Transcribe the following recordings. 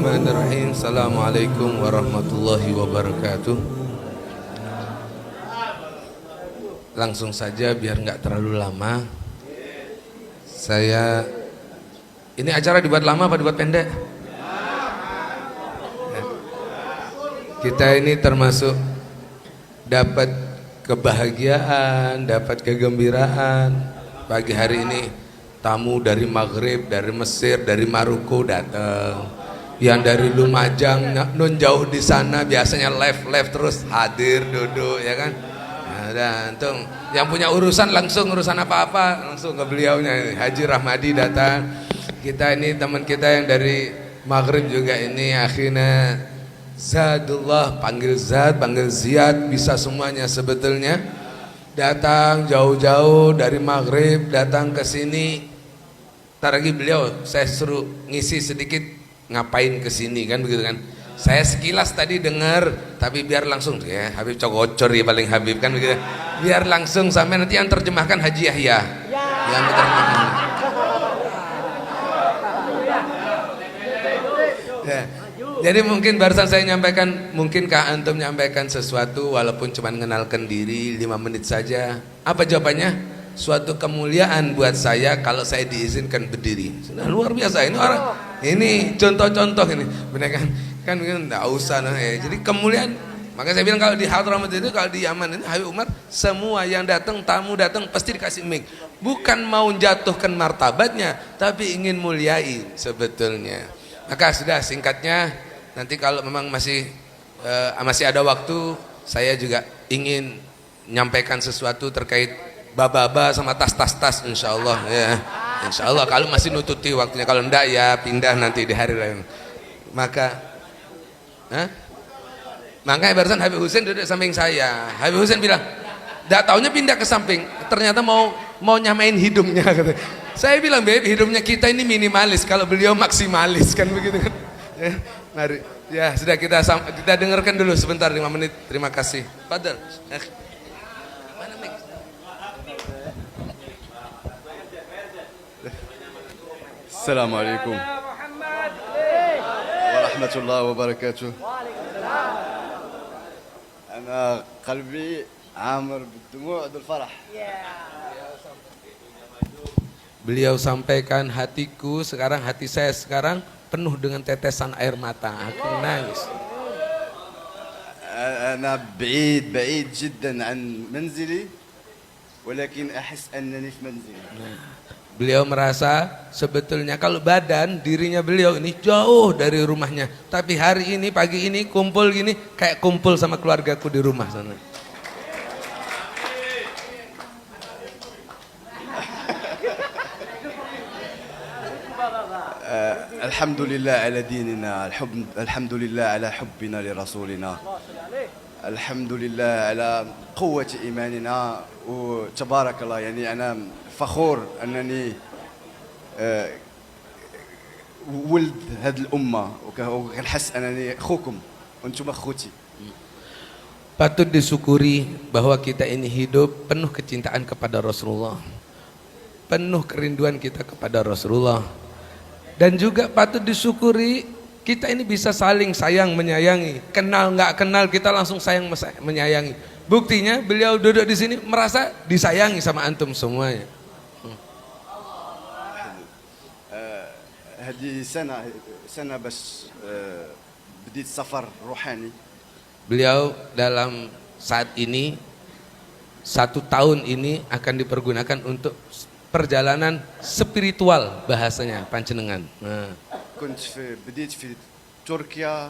Bismillahirrahmanirrahim. Assalamualaikum warahmatullahi wabarakatuh. Langsung saja biar nggak terlalu lama. Ini acara dibuat lama apa dibuat pendek? Kita ini termasuk dapat kebahagiaan, dapat kegembiraan. Pagi hari ini tamu dari Maghrib, dari Mesir, dari Maroko datang. Yang dari Lumajang, non jauh di sana biasanya live terus hadir duduk ya kan. Nah, dan yang punya urusan langsung urusan apa-apa langsung ke beliaunya. Haji Rahmadi datang. Kita ini teman kita yang dari Maghrib juga ini akhirnya Zadullah, panggil Zad, panggil Ziyad, bisa semuanya sebetulnya. Datang jauh-jauh dari Maghrib, datang ke sini. Ntar lagi beliau saya suruh ngisi sedikit ngapain ke sini kan begitu kan. Saya sekilas tadi dengar, tapi biar langsung ya Habib Cokocor ya paling Habib kan begitu. Biar langsung sampai nanti yang terjemahkan Haji Yahya. Yang terjemahkan. Ya. Jadi mungkin barusan saya nyampaikan, mungkinkah antum menyampaikan sesuatu walaupun cuma mengenalkan diri 5 menit saja? Apa jawabannya? Suatu kemuliaan buat saya kalau saya diizinkan berdiri. Sudah luar biasa ini orang. Ini contoh-contoh ini. Benar kan enggak usah nah, ya. Jadi kemuliaan. Maka saya bilang kalau di Hadramaut itu, kalau di Yaman ini Habib Umar, semua yang datang, tamu datang pasti dikasih mic. Bukan mau jatuhkan martabatnya, tapi ingin muliai sebetulnya. Maka sudah singkatnya, nanti kalau memang masih ada waktu, saya juga ingin menyampaikan sesuatu terkait baba-baba sama tas-tas insyaallah ya. Insyaallah kalau masih nututi waktunya, kalau enggak ya pindah nanti di hari lain. Makanya barusan Habib Hussein duduk samping saya. Habib Hussein bilang, enggak taunya pindah ke samping, ternyata mau nyamain hidungnya kata. Saya bilang, "Beb, hidupnya kita ini minimalis, kalau beliau maksimalis." Kan begitu kan. Ya, mari. Ya, sudah kita dengarkan dulu sebentar 5 menit. Terima kasih. Fadhal. Mana mic? Assalamualaikum warahmatullahi wabarakatuh. أنا قلبي عامر بالدموع والفرح. Beliau sampaikan, hatiku sekarang, hati saya sekarang penuh dengan tetesan air mata. Aku nangis. أنا بعيد جدا عن منزلي ولكن أحس أنني في منزلي. Beliau merasa sebetulnya kalau badan dirinya beliau ini jauh dari rumahnya, tapi hari ini pagi ini kumpul gini kayak kumpul sama keluargaku di rumah sana. الحمد لله على ديننا، الحمد لله على حبنا لرسولنا، الحمد لله على قوة إيماننا، وتبارك الله. يعني أنا فخور أنني ولد هذه الأمة وكنحس أنني أخوكم وأنتم أخوتي. Patut disyukuri bahwa kita ini hidup penuh kecintaan kepada Rasulullah, penuh kerinduan kita kepada Rasulullah. Dan juga patut disyukuri kita ini bisa saling sayang menyayangi. Kenal nggak kenal kita langsung sayang menyayangi. Buktinya beliau duduk di sini merasa disayangi sama antum semuanya. هذه سنة بس بديت سفر روحاني. Beliau dalam saat ini 1 tahun ini akan dipergunakan untuk perjalanan spiritual bahasanya panjenengan. بديت في تركيا،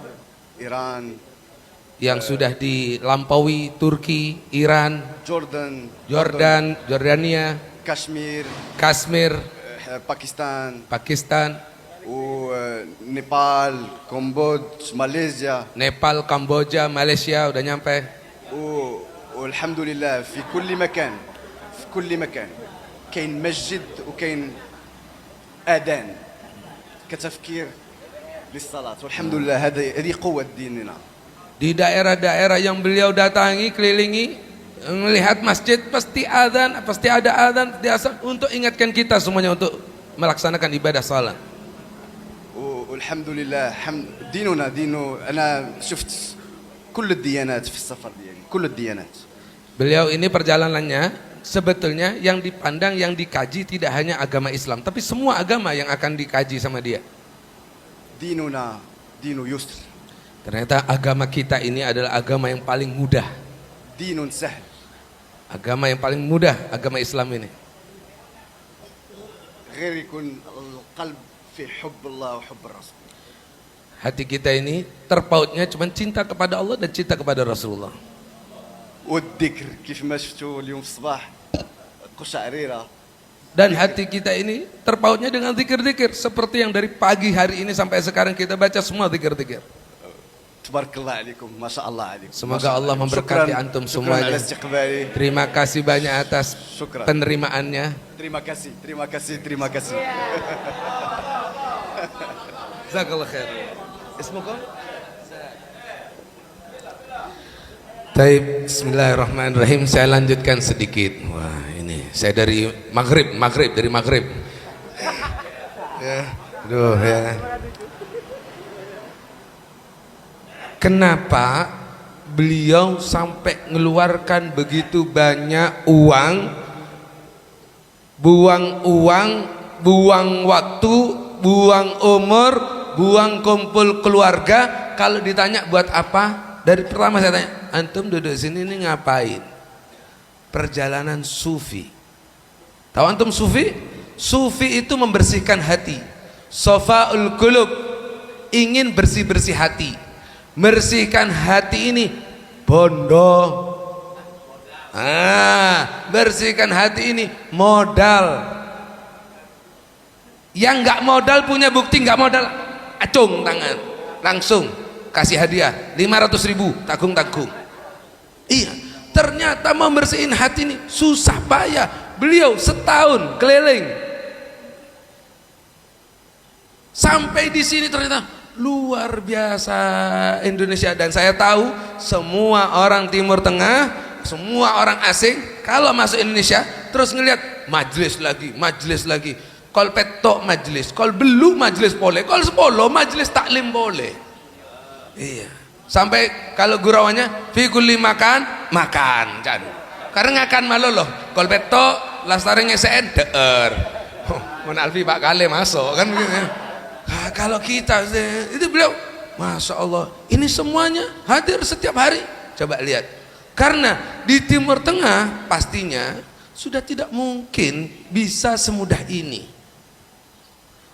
إيران. Yang sudah dilampaui Turki, Iran, Jordania, Kashmir, Pakistan, Nepal, Kamboja, Malaysia udah nyampe. والحمد لله في كل مكان كاين مسجد وكاين آذان كتفكير للصلاة. والحمد لله هذه قوة ديننا. Di daerah-daerah yang beliau datangi, kelilingi, melihat masjid pasti adzan, pasti ada adzan untuk ingatkan kita semuanya untuk melaksanakan ibadah salat. والحمد لله ديننا أنا شفت كل الديانات في السفر ديالي كل الديانات. Beliau ini perjalanannya sebetulnya yang dipandang, yang dikaji tidak hanya agama Islam, tapi semua agama yang akan dikaji sama dia. ديننا دين يسر. Ternyata agama kita ini adalah agama yang paling mudah. دين سهل. Agama yang paling mudah, agama Islam ini. غير يكون القلب في حب الله وحب الرسول. Hati kita ini terpautnya cuma cinta kepada Allah dan cinta kepada Rasulullah. والذكر كيف ما شفتوا اليوم في الصباح قشعريرة. Dan hati kita ini terpautnya dengan zikir-zikir seperti yang dari pagi hari ini sampai sekarang kita baca semua zikir-zikir. تبارك الله عليكم ما شاء الله عليكم. Semoga Allah memberkati antum semuanya. Terima kasih banyak atas penerimaannya. Terima kasih, terima kasih, terima kasih. Jazakallah khair. Ismukum? Taib, bismillahirrahmanirrahim. Saya lanjutkan sedikit. Wah, ini saya dari Maghrib. Ya, aduh ya. Kenapa beliau sampai ngeluarkan begitu banyak uang, buang waktu, buang umur, buang kumpul keluarga? Kalau ditanya buat apa? Dari pertama saya tanya, antum duduk sini ini ngapain? Perjalanan sufi. Tahu antum sufi? Sufi itu membersihkan hati. Sofaul qulub, ingin bersih-bersih hati. Bersihkan hati ini bondo. Bersihkan hati ini modal. Yang nggak modal punya bukti nggak modal, acung tangan, langsung kasih hadiah 500.000, tanggung. Iya, ternyata membersihin hati ini susah payah. Beliau setahun keliling sampai di sini ternyata luar biasa Indonesia. Dan saya tahu semua orang Timur Tengah, semua orang asing kalau masuk Indonesia terus ngelihat majelis lagi, kol petok majelis, kol belu majelis boleh, kol sepolo majelis taklim boleh. Iya, sampai kalau gurawannya fi kulli makan kan, karena ngakan malu loh, kol petok lastare ngesen deer, mon alfi pak kale masuk kan begitu. Kalau kita itu beliau, masya Allah, ini semuanya hadir setiap hari. Coba lihat, karena di Timur Tengah pastinya sudah tidak mungkin bisa semudah ini.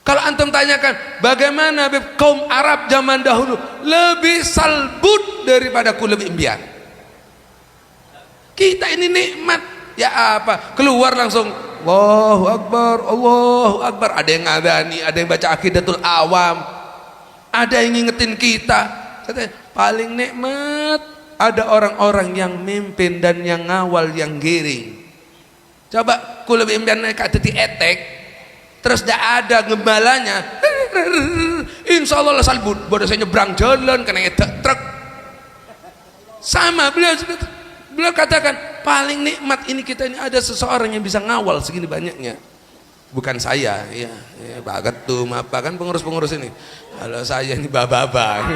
Kalau antum tanyakan bagaimana kaum Arab zaman dahulu, lebih salbut daripada kulub imbian. Kita ini nikmat ya apa, keluar langsung Allahu Akbar, Allahu Akbar. Ada yang ngadani, ada yang baca Aqidatul Awam, ada yang ngingetin kita. Paling nikmat ada orang-orang yang mimpin dan yang ngawal, yang giring. Coba kulub impian naik dadi etek, terus dak ada gembalanya, insya Allah salbut. Bodoh saya nyebrang jalan kena truk. Sama beliau katakan paling nikmat ini kita ini ada seseorang yang bisa ngawal segini banyaknya. Bukan saya, ya Pak Ketum apa kan pengurus-pengurus ini. Kalau saya ini bababang.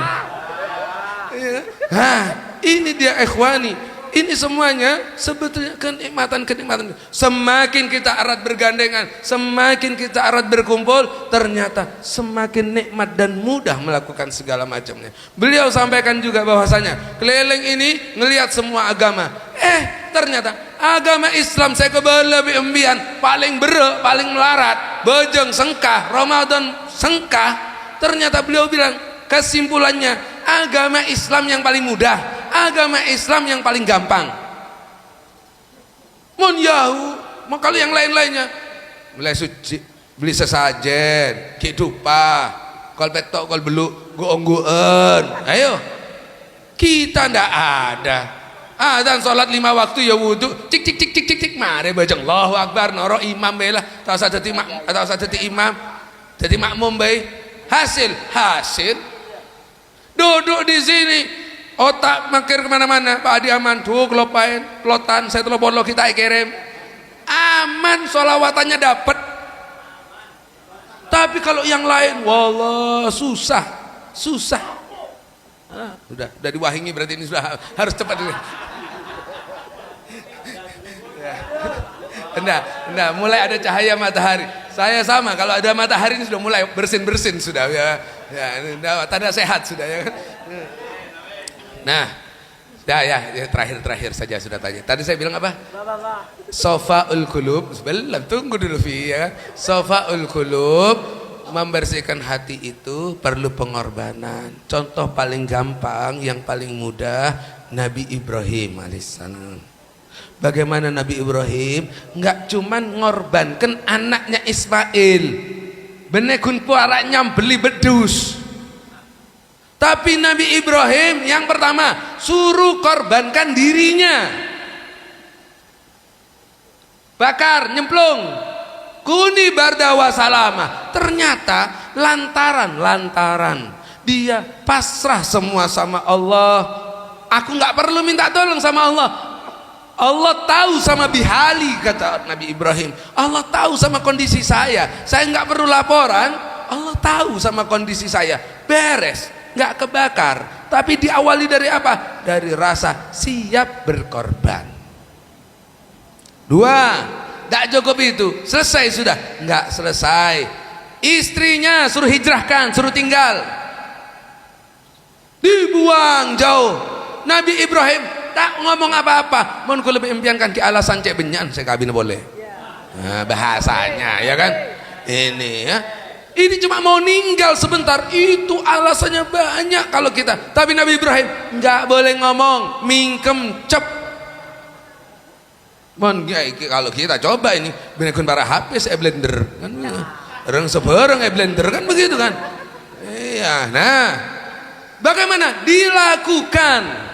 Ini dia ikhwani. Ini semuanya sebetulnya kenikmatan-kenikmatan. Semakin kita erat bergandengan, semakin kita erat berkumpul, ternyata semakin nikmat dan mudah melakukan segala macamnya. Beliau sampaikan juga bahwasanya keliling ini ngelihat semua agama. Ternyata agama Islam saya kebala biembian paling bere, paling melarat, bejeng sengkah, Ramadan sengkah. Ternyata beliau bilang kesimpulannya agama Islam yang paling mudah, agama Islam yang paling gampang. Mon yahu, kalau yang lain-lainnya mulai suci, beli sesajen, kidupa, kol petok, kol beluk, guong-guon. Ayo, kita ndak ada. Dan sholat 5 waktu ya wudhu, cik, mari bajeng Allahu Akbar, noro imam belah, tahu saja imam, jadi makmum baik. Hasil duduk di sini, otak makir kemana-mana. Pak Adi aman, tuh kelopain, pelotan, saya telepon lo kita kirim, aman, solawatannya dapat. Tapi kalau yang lain, wallah susah. Udah diwahingi berarti ini sudah harus cepat ini. Nah, mulai ada cahaya matahari. Saya sama, kalau ada matahari ini sudah mulai bersin sudah ya. Tanda sehat sudah ya. Nah, terakhir saja sudah tanya. Tadi saya bilang apa? Sofaul qulub. Belum, tunggu dulu ya. Sofaul qulub, membersihkan hati itu perlu pengorbanan. Contoh paling gampang, yang paling mudah, Nabi Ibrahim alaihissalam. Bagaimana Nabi Ibrahim nggak cuman ngorbankan anaknya Ismail, benekun puaranya beli bedus. Tapi Nabi Ibrahim yang pertama suruh korbankan dirinya, bakar, nyemplung, kuni barda wa salama. Ternyata lantaran dia pasrah semua sama Allah. Aku nggak perlu minta tolong sama Allah. Allah tahu sama bihali, kata Nabi Ibrahim. Allah tahu sama kondisi saya nggak perlu laporan. Allah tahu sama kondisi saya, beres, nggak kebakar. Tapi diawali dari apa? Dari rasa siap berkorban. 2, tak cukup itu, selesai sudah? Nggak selesai. Istrinya suruh hijrahkan, suruh tinggal, dibuang jauh. Nabi Ibrahim tak ngomong apa-apa. Mohon ku lebih impiankan ke alasan cek benyan saya kabin boleh. Nah, bahasanya ya kan. Ini ya. Ini cuma mau ninggal sebentar, itu alasannya banyak kalau kita. Tapi Nabi Ibrahim nggak boleh ngomong, mingkem cep. Mohon ya, kalau kita coba ini benekun para HP saya blender kan. Orang sebarang blender kan begitu kan. Iya, nah. Bagaimana dilakukan?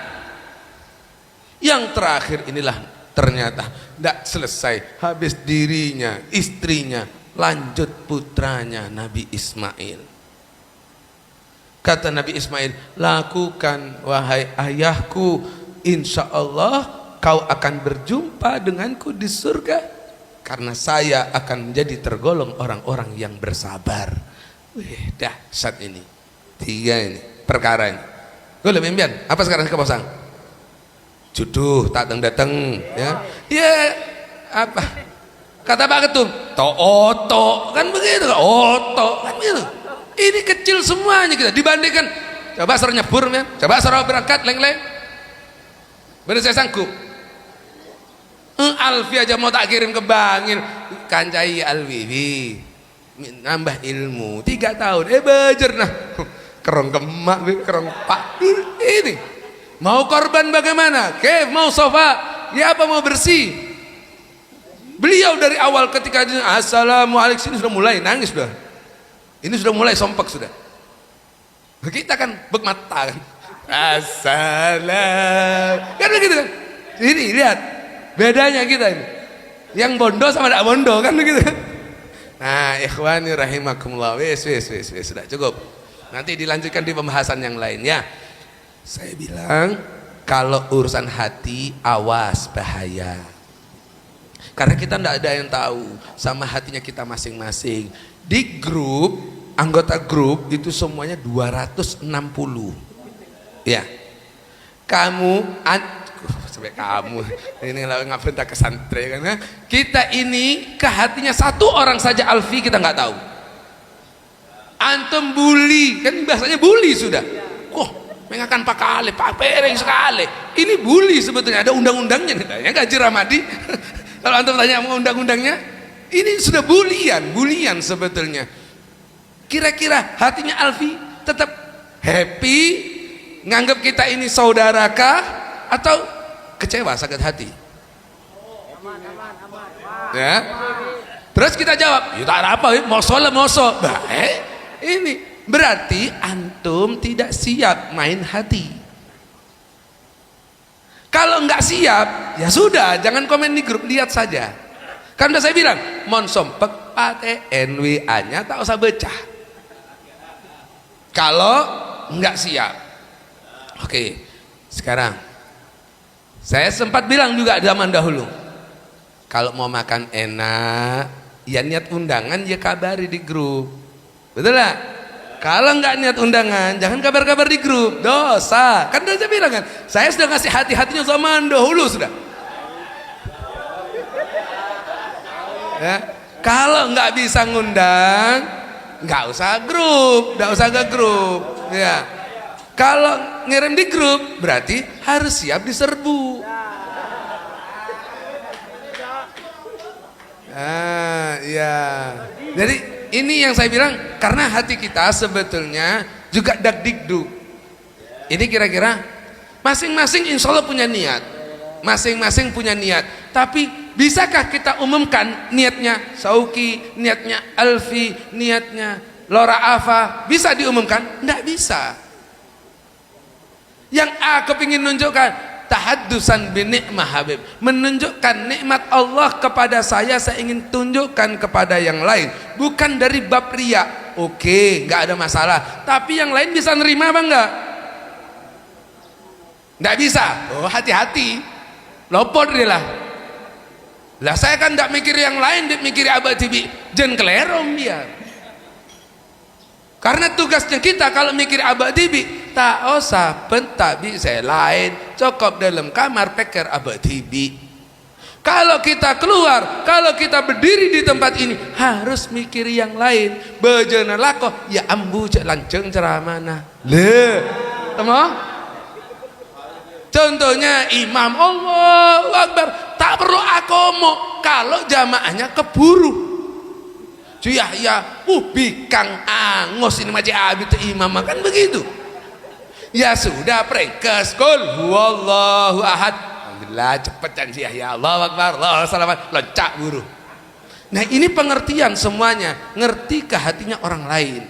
Yang terakhir inilah ternyata tidak selesai, habis dirinya, istrinya, lanjut putranya Nabi Ismail. Kata Nabi Ismail, lakukan wahai ayahku, insya Allah kau akan berjumpa denganku di surga, karena saya akan menjadi tergolong orang-orang yang bersabar. Wih, dahsyat ini. 3 ini perkara ini. Gue lebih impian apa sekarang ke pasang? Jodoh tak datang ya. Ya apa? Kata Pak Ketum, oto kan begitu, oto kan begitu. Ini kecil semuanya kita dibandingkan. Coba suruh nyebur ya. Coba suruh berangkat leng-leng. Bener saya sanggup. Alfi aja mau tak kirim ke Bangil. Kancai Alwi nambah ilmu 3 tahun. Bejer nah. Kerong kemak, kerong pak ini. Mau korban bagaimana? Mau sofa, ya apa mau bersih? Beliau dari awal ketika assalamualaikum ini sudah mulai nangis sudah. Ini sudah mulai sompak sudah. Kita kan bermata kan. Assalam. Kan begitu kan? Ini lihat bedanya kita ini. Yang bondo sama tidak bondo kan begitu. Nah, ikhwani rahimakumullah. Wes sudah cukup. Nanti dilanjutkan di pembahasan yang lain ya. Saya bilang kalau urusan hati awas bahaya, karena kita tidak ada yang tahu sama hatinya kita masing-masing. Di grup, anggota grup itu semuanya 260 ya. Sampai kamu ini ngapain tak kesantri kan. Kita ini ke hatinya 1 orang saja Alfi kita nggak tahu. Antum bully kan, bahasanya bully sudah. Mengakan Pak Kale, Pak Pereng sekali. Ini bully sebetulnya, ada undang-undangnya. Ya Gaji Ramadi. Kalau antum tanya mau undang-undangnya, ini sudah bulian sebetulnya. Kira-kira hatinya Alfi tetap happy, nganggap kita ini saudarakah, atau kecewa, sakit hati? Ya. Terus kita jawab, ya tak ada apa, moso. Ini berarti antum tidak siap main hati. Kalau nggak siap, ya sudah, jangan komen di grup, lihat saja. Kan udah saya bilang, mon sompek pakai NWA-nya tak usah baca. Kalau nggak siap. Oke, sekarang saya sempat bilang juga zaman dahulu, kalau mau makan enak, ya niat undangan ya kabari di grup. Betul lah. Kalau nggak niat undangan, jangan kabar-kabar di grup, dosa. Kan udah saya bilang kan, saya sudah ngasih hati-hatinya zaman dahulu sudah. Ya. Kalau nggak bisa ngundang, nggak usah grup, nggak usah ke grup. Ya. Kalau ngirim di grup, berarti harus siap diserbu. Ya. Jadi ini yang saya bilang, karena hati kita sebetulnya juga dagdikduk. Ini kira-kira masing-masing insya Allah punya niat, masing-masing punya niat. Tapi bisakah kita umumkan niatnya Sauki, niatnya Alfi, niatnya Lora Afa? Bisa diumumkan? Tidak bisa. Yang A kepingin nunjukkan tahaddusan bi ni'mah Habib, menunjukkan nikmat Allah kepada saya ingin tunjukkan kepada yang lain, bukan dari bab riya. Oke, nggak ada masalah, tapi yang lain bisa nerima apa enggak? Nggak bisa. Oh, hati-hati, lopot dia lah. Saya kan nggak mikir yang lain, dia mikir abad tibi jen kelerom dia. Karena tugasnya kita kalau mikir abad tibi, tak usah pentak bisa lain, cukup dalam kamar peker abad tibi. Kalau kita keluar, kalau kita berdiri di tempat ini, harus mikir yang lain. Bejana lakoh, ya ambu cek lanceng ceramana. Le, temu? Contohnya imam, Allahu Akbar, tak perlu akomo kalau jamaahnya keburu. Yahya, bikang angos ini macam abid imam, kan begitu. Ya sudah, prengkes kul huwallahu ahad. Alhamdulillah cepet kan si Yahya, Allahu Akbar, Allahu salamat, loncak buru. Nah ini pengertian semuanya, ngerti ke hatinya orang lain.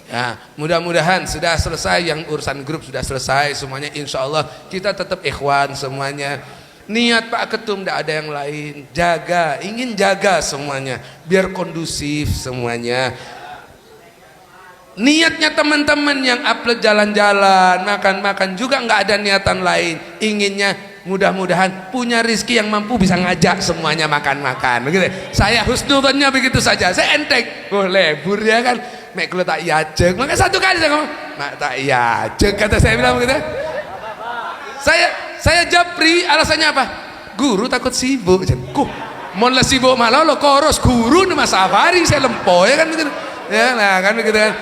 Ya, mudah-mudahan sudah selesai yang urusan grup, sudah selesai semuanya. Insya Allah kita tetap ikhwan semuanya. Niat Pak Ketum tidak ada yang lain, jaga, ingin jaga semuanya biar kondusif semuanya. Niatnya teman-teman yang upload jalan-jalan, makan-makan juga nggak ada niatan lain, inginnya mudah-mudahan punya rizki yang mampu bisa ngajak semuanya makan-makan begitu. Saya husnudzonnya begitu saja, saya enteng, lebur ya kan, mek kalau tak yajeng, maka satu kali saya ngomong mak tak yajeng, kata saya bilang begitu. Saya japri, alasannya apa? Guru takut sibuk. Mon lah sibuk malah lo koros guru nama safari saya lempo ya kan begitu. Ya nah kan begitu kan.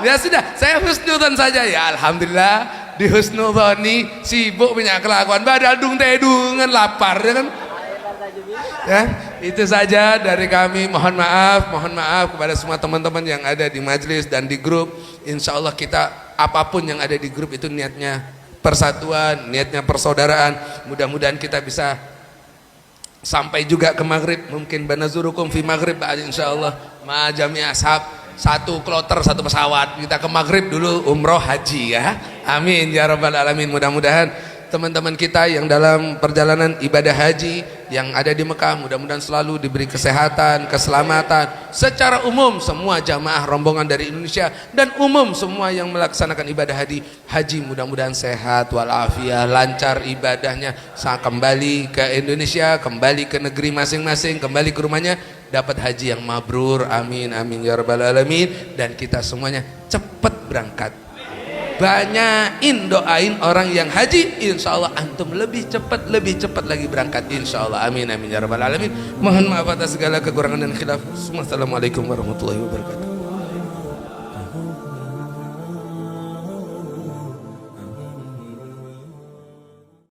Ya sudah, saya husnudzon saja ya, alhamdulillah di husnudzoni, sibuk punya kelakuan badal dung tedungan lapar ya kan. Ya, itu saja dari kami. Mohon maaf kepada semua teman-teman yang ada di majelis dan di grup. Insya Allah kita apapun yang ada di grup itu niatnya persatuan, niatnya persaudaraan. Mudah-mudahan kita bisa sampai juga ke maghrib. Mungkin banazurukum fi maghrib insyaallah ma jami ashab, satu kloter satu pesawat kita ke maghrib dulu umroh haji ya. Amin ya rabbal alamin. Mudah-mudahan teman-teman kita yang dalam perjalanan ibadah haji yang ada di Mekah mudah-mudahan selalu diberi kesehatan, keselamatan secara umum, semua jamaah rombongan dari Indonesia dan umum semua yang melaksanakan ibadah haji mudah-mudahan sehat walafiat, lancar ibadahnya, kembali ke Indonesia, kembali ke negeri masing-masing, kembali ke rumahnya dapat haji yang mabrur. Amin amin ya rabbal alamin. Dan kita semuanya cepat berangkat. Banyakin doain orang yang haji, insya Allah antum lebih cepat lagi berangkat insya Allah. Amin amin ya rabbal alamin. Mohon maaf atas segala kekurangan dan khilaf. Assalamualaikum warahmatullahi wabarakatuh.